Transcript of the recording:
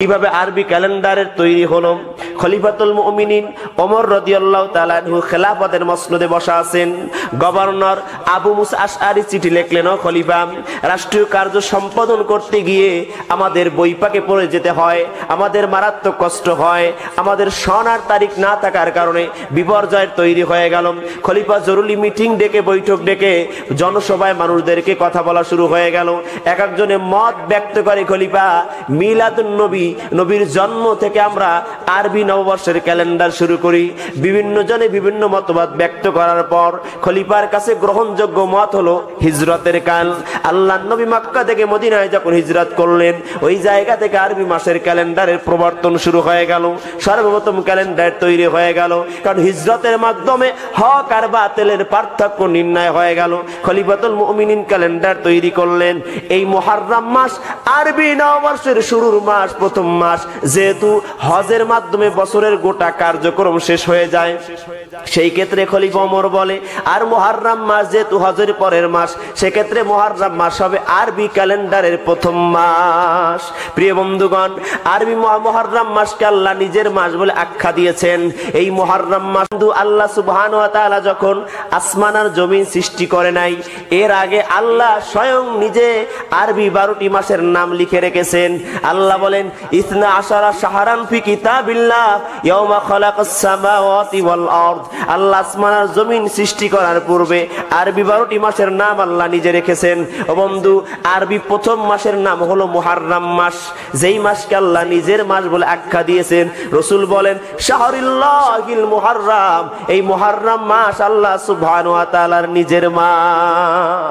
কিভাবে আরবি ক্যালেন্ডারের তৈরি হলো। খলিফাতুল মুমিনিন ওমর রাদিয়াল্লাহু তাআলা আনহু খেলাফতের মসনদে বসা আছেন। গভর্নর আবু মুসা আশআরী চিঠি লিখলেন, ও খলিফা, রাষ্ট্রীয় কার্য সম্পাদন করতে গিয়ে আমাদের বইপাকে পড়ে যেতে হয়, আমাদের মারাত্মক কষ্ট হয়, আমাদের সন আর তারিখ না থাকার কারণে বিপর্যয় তৈরি হয়ে গেল। খলিফা জরুরি মিটিং ডেকে, বৈঠক ডেকে জনসভায় মানুষদেরকে কথা বলা শুরু হয়ে গেল। এক একজনে মত ব্যক্ত করে, খলিফা, মিলাদুন নবী, নবীর জন্ম থেকে আমরা আরবি নববর্ষের ক্যালেন্ডার শুরু করি। বিভিন্ন জনে বিভিন্ন মতবাদ ব্যক্ত করার পর খলিফার কাছে গ্রহণযোগ্য মত হলো হিজরতের কাল। আল্লাহর নবী মক্কা থেকে মদিনায় যখন হিজরত করলেন, ওই জায়গা থেকে আরবি মাসের ক্যালেন্ডারের প্রবর্তন শুরু হয়ে গেল। সর্বপ্রথম ক্যালেন্ডার তৈরি হয়ে গেল, কারণ হিজরতের মাধ্যমে হক আর বাতিলের পার্থক্য নির্ণয় হয়ে গেল। খলিফাতুল মুমিনিন ক্যালেন্ডার তৈরি করলেন। এই মুহররম মাস আরবি নববর্ষের শুরুর মাস, প্রথম মাস, যেহেতু হজের মাধ্যমে বছরের গোটা কার্যক্রম শেষ হয়ে যায়, সেই ক্ষেত্রে খলিফা ওমর বলে, আর মুহররম মাস যেহেতু হজের পরের মাস, সেক্ষেত্রে মুহররম মাস হবে আরবি ক্যালেন্ডারের প্রথম মাস। প্রিয় বন্ধুগণ, আরবি মুহররম মাসকে আল্লাহ নিজের মাস বলে আখ্যা দিয়েছেন। এই মুহররম মাস আল্লাহ সুবহানাহু ওয়া তাআলা যখন আসমান আর জমিন সৃষ্টি করে নাই, এর আগে আল্লাহ স্বয়ং নিজে আরবি 12টি মাসের নাম লিখে রেখেছেন। আল্লাহ বলেন, ইসনা আশারা শাহরান ফি কিতাবিল্লাহ ইয়াওমা খালাকাস সামাওয়াতি ওয়াল আরদ। আল্লাহ আসমান আর জমিন সৃষ্টি করার পূর্বে আরবি 12টি মাসের নাম আল্লাহ নিজে রেখেছেন। ও বন্ধু, আরবি প্রথম মাসের নাম হলো মুহররম মাস, যেই মাসকে আল্লাহ নিজের মাস বলে আখ্যা দিয়েছেন। রাসূল বলেন, শাহরিল্লাহিল মুহররম, এই মুহররম মাস আল্লাহ সুবহানাহু ওয়া তাআলার নিজের মাস।